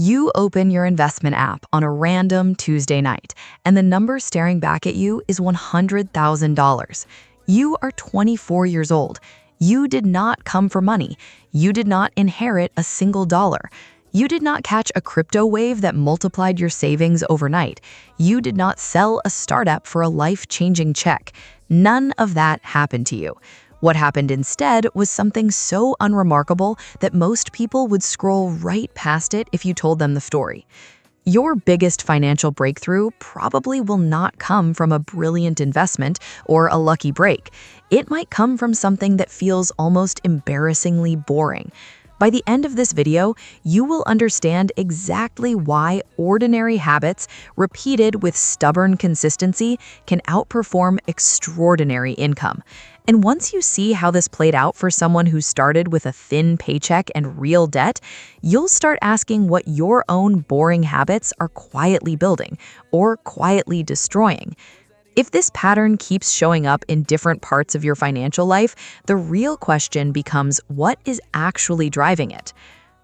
You open your investment app on a random Tuesday night, and the number staring back at you is $100,000. You are 24 years old. You did not come for money. You did not inherit a single dollar. You did not catch a crypto wave that multiplied your savings overnight. You did not sell a startup for a life-changing check. None of that happened to you. What happened instead was something so unremarkable that most people would scroll right past it if you told them the story. Your biggest financial breakthrough probably will not come from a brilliant investment or a lucky break. It might come from something that feels almost embarrassingly boring. By the end of this video, you will understand exactly why ordinary habits, repeated with stubborn consistency, can outperform extraordinary income. And once you see how this played out for someone who started with a thin paycheck and real debt, you'll start asking what your own boring habits are quietly building or quietly destroying. If this pattern keeps showing up in different parts of your financial life, the real question becomes what is actually driving it?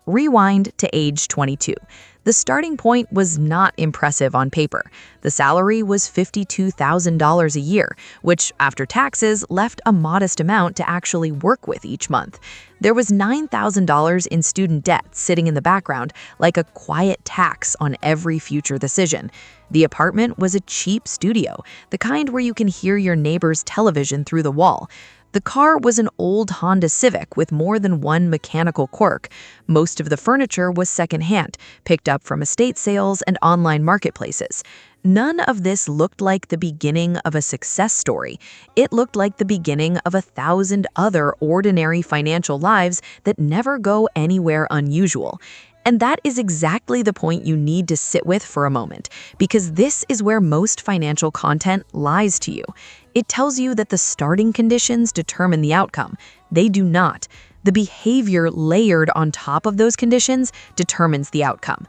Rewind to age 22. The starting point was not impressive on paper. The salary was $52,000 a year, which, after taxes, left a modest amount to actually work with each month. There was $9,000 in student debt sitting in the background, like a quiet tax on every future decision. The apartment was a cheap studio, the kind where you can hear your neighbor's television through the wall. The car was an old Honda Civic with more than one mechanical quirk. Most of the furniture was secondhand, picked up from estate sales and online marketplaces. None of this looked like the beginning of a success story. It looked like the beginning of 1,000 other ordinary financial lives that never go anywhere unusual. And that is exactly the point you need to sit with for a moment, because this is where most financial content lies to you. It tells you that the starting conditions determine the outcome. They do not. The behavior layered on top of those conditions determines the outcome.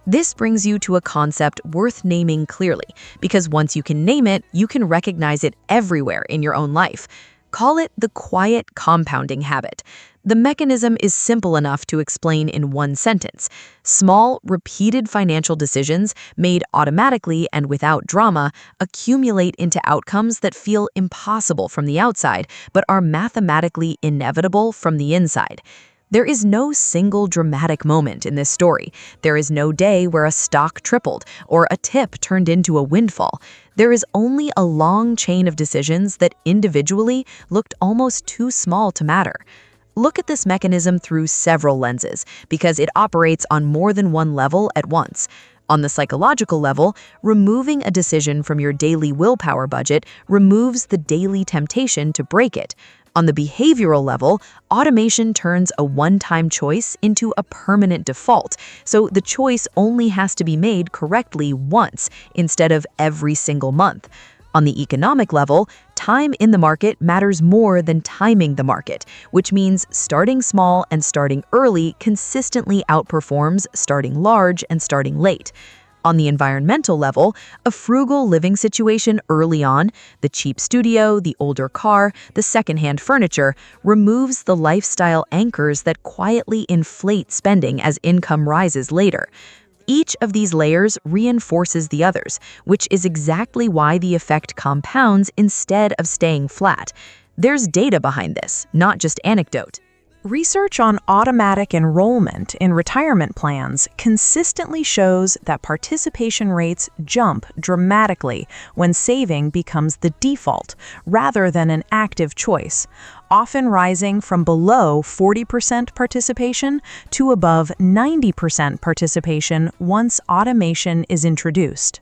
This brings you to a concept worth naming clearly, because once you can name it, you can recognize it everywhere in your own life. Call it the quiet compounding habit. The mechanism is simple enough to explain in one sentence. Small, repeated financial decisions made automatically and without drama accumulate into outcomes that feel impossible from the outside, but are mathematically inevitable from the inside. There is no single dramatic moment in this story. There is no day where a stock tripled or a tip turned into a windfall. There is only a long chain of decisions that individually looked almost too small to matter. Look at this mechanism through several lenses, because it operates on more than one level at once. On the psychological level, removing a decision from your daily willpower budget removes the daily temptation to break it. On the behavioral level, automation turns a one-time choice into a permanent default, so the choice only has to be made correctly once instead of every single month. On the economic level, time in the market matters more than timing the market, which means starting small and starting early consistently outperforms starting large and starting late. On the environmental level, a frugal living situation early on, the cheap studio, the older car, the secondhand furniture, removes the lifestyle anchors that quietly inflate spending as income rises later. Each of these layers reinforces the others, which is exactly why the effect compounds instead of staying flat. There's data behind this, not just anecdote. Research on automatic enrollment in retirement plans consistently shows that participation rates jump dramatically when saving becomes the default rather than an active choice, often rising from below 40% participation to above 90% participation once automation is introduced.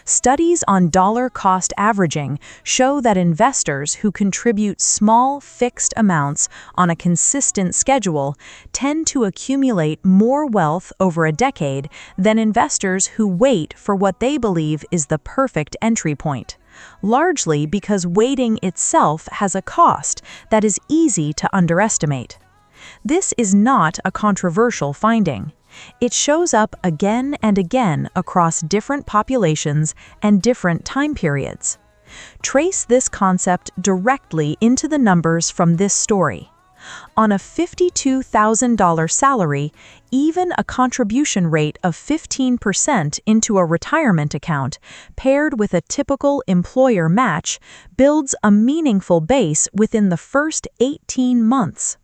Studies on dollar cost averaging show that investors who contribute small fixed amounts on a consistent schedule tend to accumulate more wealth over a decade than investors who wait for what they believe is the perfect entry point, largely because waiting itself has a cost that is easy to underestimate. This is not a controversial finding. It shows up again and again across different populations and different time periods. Trace this concept directly into the numbers from this story. On a $52,000 salary, even a contribution rate of 15% into a retirement account, paired with a typical employer match, builds a meaningful base within the first 18 months.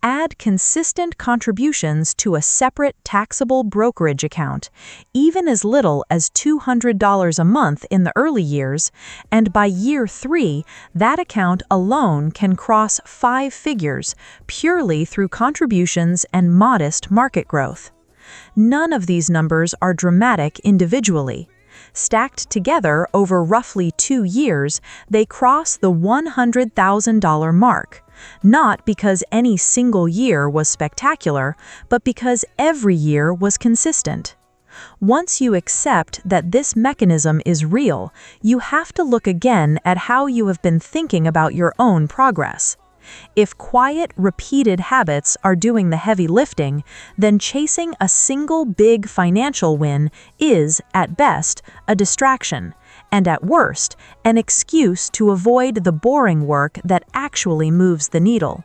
Add consistent contributions to a separate taxable brokerage account, even as little as $200 a month in the early years, and by year 3, that account alone can cross 5 figures purely through contributions and modest market growth. None of these numbers are dramatic individually. Stacked together over roughly 2 years, they cross the $100,000 mark. Not because any single year was spectacular, but because every year was consistent. Once you accept that this mechanism is real, you have to look again at how you have been thinking about your own progress. If quiet, repeated habits are doing the heavy lifting, then chasing a single big financial win is, at best, a distraction, and at worst, an excuse to avoid the boring work that actually moves the needle.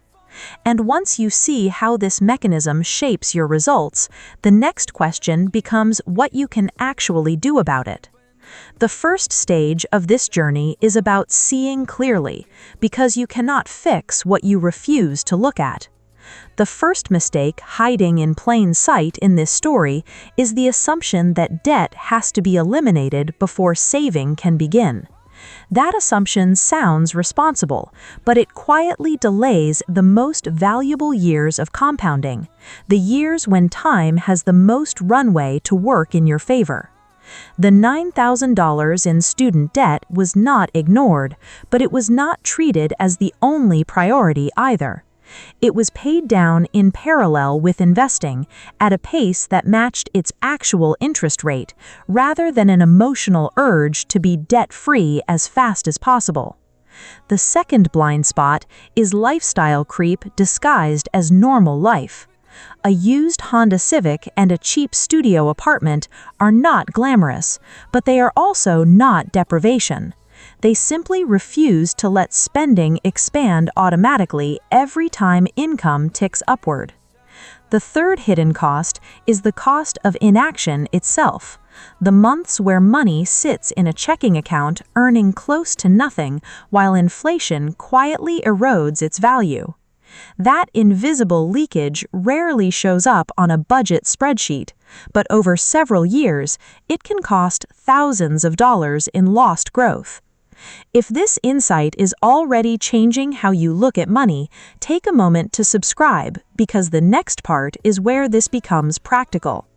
And once you see how this mechanism shapes your results, the next question becomes what you can actually do about it. The first stage of this journey is about seeing clearly, because you cannot fix what you refuse to look at. The first mistake hiding in plain sight in this story is the assumption that debt has to be eliminated before saving can begin. That assumption sounds responsible, but it quietly delays the most valuable years of compounding, the years when time has the most runway to work in your favor. The $9,000 in student debt was not ignored, but it was not treated as the only priority either. It was paid down in parallel with investing, at a pace that matched its actual interest rate, rather than an emotional urge to be debt-free as fast as possible. The second blind spot is lifestyle creep disguised as normal life. A used Honda Civic and a cheap studio apartment are not glamorous, but they are also not deprivation. They simply refuse to let spending expand automatically every time income ticks upward. The third hidden cost is the cost of inaction itself, the months where money sits in a checking account earning close to nothing while inflation quietly erodes its value. That invisible leakage rarely shows up on a budget spreadsheet, but over several years, it can cost thousands of dollars in lost growth. If this insight is already changing how you look at money, take a moment to subscribe, because the next part is where this becomes practical.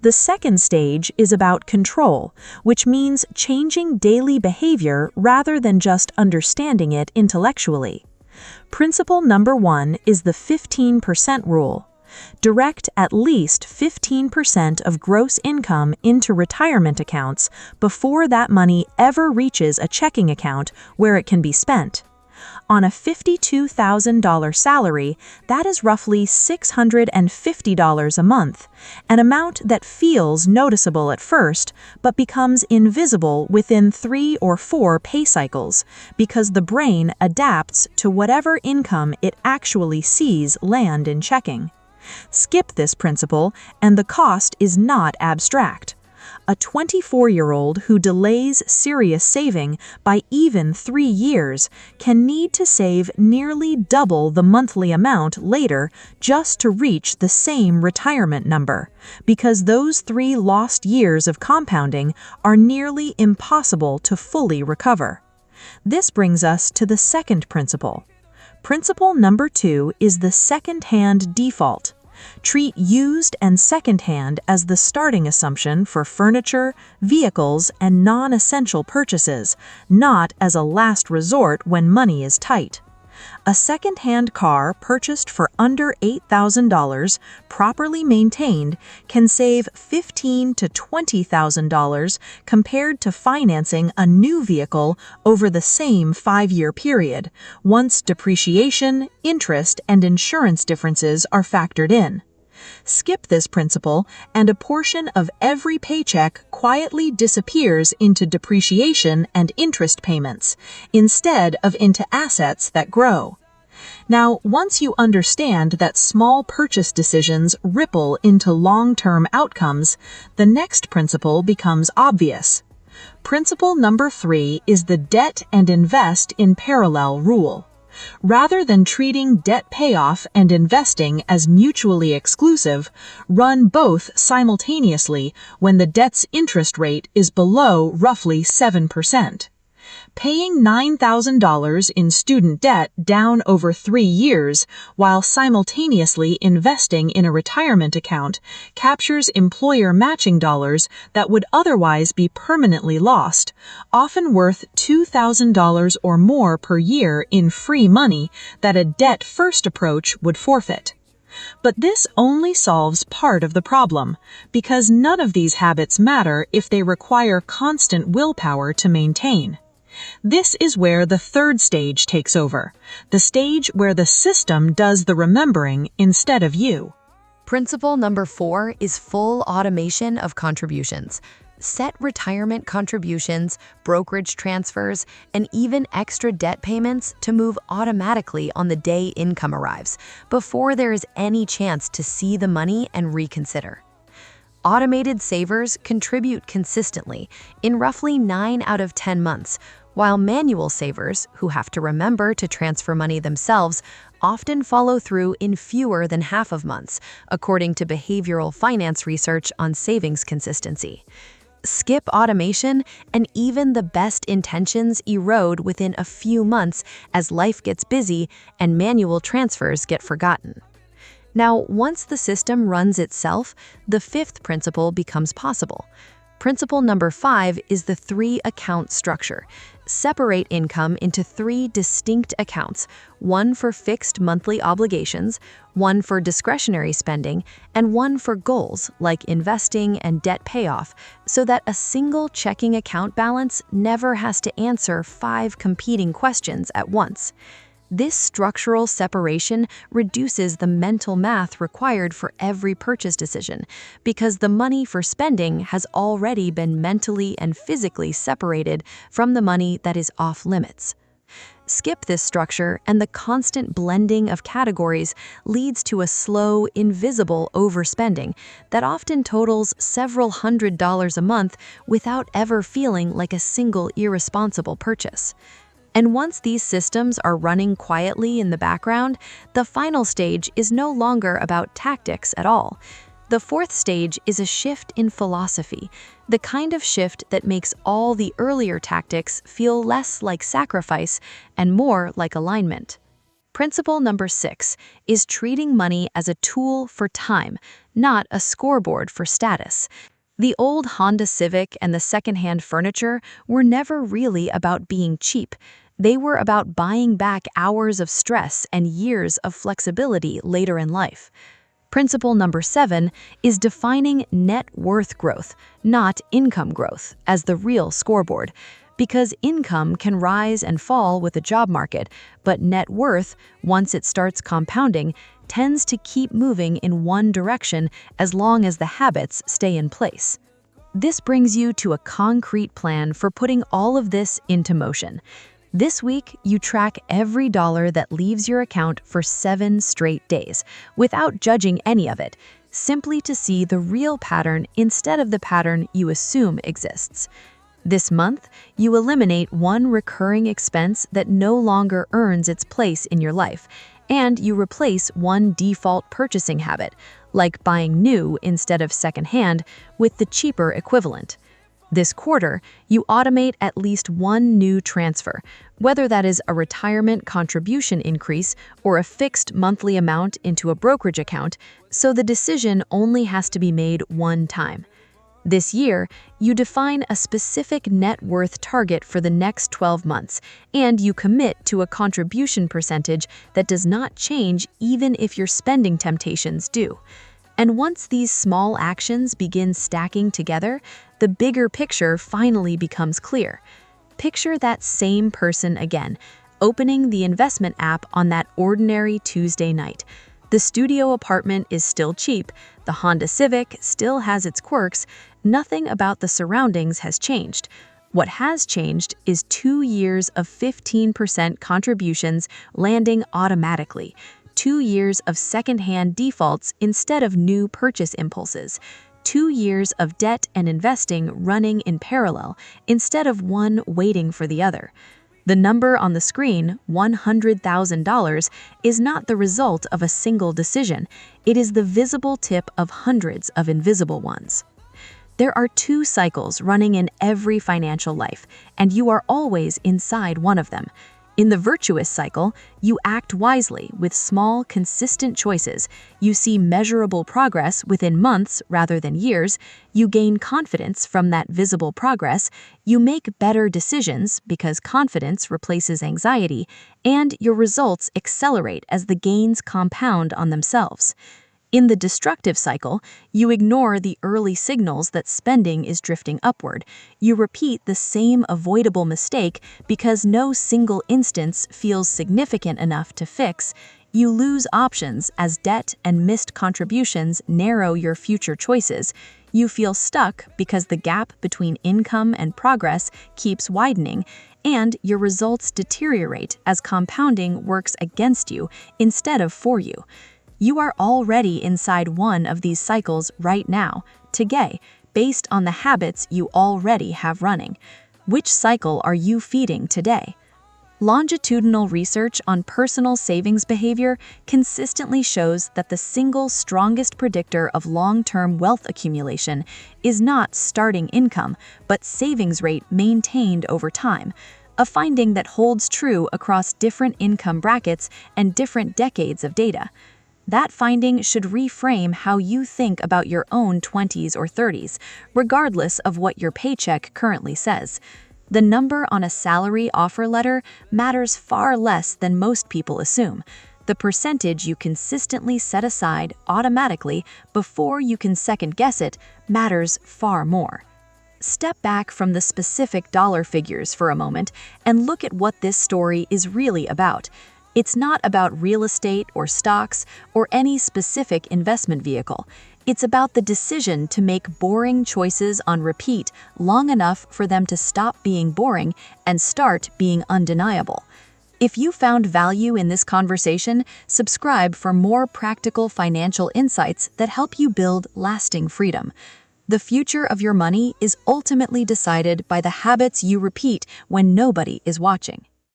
The second stage is about control, which means changing daily behavior rather than just understanding it intellectually. Principle number 1 is the 15% rule. Direct at least 15% of gross income into retirement accounts before that money ever reaches a checking account where it can be spent. On a $52,000 salary, that is roughly $650 a month, an amount that feels noticeable at first, but becomes invisible within 3 or 4 pay cycles, because the brain adapts to whatever income it actually sees land in checking. Skip this principle, and the cost is not abstract. A 24-year-old who delays serious saving by even 3 years can need to save nearly double the monthly amount later just to reach the same retirement number, because those 3 lost years of compounding are nearly impossible to fully recover. This brings us to the second principle. Principle number 2 is the second-hand default. Treat used and second-hand as the starting assumption for furniture, vehicles, and non-essential purchases, not as a last resort when money is tight. A second-hand car purchased for under $8,000, properly maintained, can save $15,000 to $20,000 compared to financing a new vehicle over the same 5-year period, once depreciation, interest, and insurance differences are factored in. Skip this principle, and a portion of every paycheck quietly disappears into depreciation and interest payments, instead of into assets that grow. Now, once you understand that small purchase decisions ripple into long-term outcomes, the next principle becomes obvious. Principle number 3 is the debt and invest in parallel rule. Rather than treating debt payoff and investing as mutually exclusive, run both simultaneously when the debt's interest rate is below roughly 7%. Paying $9,000 in student debt down over 3 years while simultaneously investing in a retirement account captures employer matching dollars that would otherwise be permanently lost, often worth $2,000 or more per year in free money that a debt-first approach would forfeit. But this only solves part of the problem, because none of these habits matter if they require constant willpower to maintain. This is where the third stage takes over, the stage where the system does the remembering instead of you. Principle number 4 is full automation of contributions. Set retirement contributions, brokerage transfers, and even extra debt payments to move automatically on the day income arrives, before there is any chance to see the money and reconsider. Automated savers contribute consistently in roughly 9 out of 10 months, while manual savers, who have to remember to transfer money themselves, often follow through in fewer than half of months, according to behavioral finance research on savings consistency. Skip automation, and even the best intentions erode within a few months as life gets busy and manual transfers get forgotten. Now, once the system runs itself, the fifth principle becomes possible. Principle number 5 is the 3-account structure. Separate income into 3 distinct accounts, one for fixed monthly obligations, one for discretionary spending, and one for goals like investing and debt payoff, so that a single checking account balance never has to answer 5 competing questions at once. This structural separation reduces the mental math required for every purchase decision, because the money for spending has already been mentally and physically separated from the money that is off limits. Skip this structure, and the constant blending of categories leads to a slow, invisible overspending that often totals several $100s a month without ever feeling like a single irresponsible purchase. And once these systems are running quietly in the background, the final stage is no longer about tactics at all. The fourth stage is a shift in philosophy, the kind of shift that makes all the earlier tactics feel less like sacrifice and more like alignment. Principle number 6 is treating money as a tool for time, not a scoreboard for status. The old Honda Civic and the secondhand furniture were never really about being cheap. They were about buying back hours of stress and years of flexibility later in life. Principle number 7 is defining net worth growth, not income growth, as the real scoreboard. Because income can rise and fall with the job market, but net worth, once it starts compounding, tends to keep moving in one direction as long as the habits stay in place. This brings you to a concrete plan for putting all of this into motion. This week, you track every dollar that leaves your account for 7 straight days, without judging any of it, simply to see the real pattern instead of the pattern you assume exists. This month, you eliminate one recurring expense that no longer earns its place in your life, and you replace one default purchasing habit, like buying new instead of secondhand, with the cheaper equivalent. This quarter, you automate at least one new transfer, whether that is a retirement contribution increase or a fixed monthly amount into a brokerage account, so the decision only has to be made one time. This year, you define a specific net worth target for the next 12 months, and you commit to a contribution percentage that does not change even if your spending temptations do. And once these small actions begin stacking together, the bigger picture finally becomes clear. Picture that same person again, opening the investment app on that ordinary Tuesday night. The studio apartment is still cheap, the Honda Civic still has its quirks, nothing about the surroundings has changed. What has changed is 2 years of 15% contributions landing automatically, 2 years of secondhand defaults instead of new purchase impulses, 2 years of debt and investing running in parallel instead of one waiting for the other. The number on the screen, $100,000, is not the result of a single decision. It is the visible tip of hundreds of invisible ones. There are 2 cycles running in every financial life, and you are always inside one of them. In the virtuous cycle, you act wisely with small, consistent choices. You see measurable progress within months rather than years. You gain confidence from that visible progress. You make better decisions because confidence replaces anxiety, and your results accelerate as the gains compound on themselves. In the destructive cycle, you ignore the early signals that spending is drifting upward. You repeat the same avoidable mistake because no single instance feels significant enough to fix. You lose options as debt and missed contributions narrow your future choices. You feel stuck because the gap between income and progress keeps widening, and your results deteriorate as compounding works against you instead of for you. You are already inside one of these cycles right now, today, based on the habits you already have running. Which cycle are you feeding today? Longitudinal research on personal savings behavior consistently shows that the single strongest predictor of long-term wealth accumulation is not starting income, but savings rate maintained over time, a finding that holds true across different income brackets and different decades of data. That finding should reframe how you think about your own 20s or 30s, regardless of what your paycheck currently says. The number on a salary offer letter matters far less than most people assume. The percentage you consistently set aside automatically before you can second-guess it matters far more. Step back from the specific dollar figures for a moment and look at what this story is really about. It's not about real estate or stocks or any specific investment vehicle. It's about the decision to make boring choices on repeat long enough for them to stop being boring and start being undeniable. If you found value in this conversation, subscribe for more practical financial insights that help you build lasting freedom. The future of your money is ultimately decided by the habits you repeat when nobody is watching.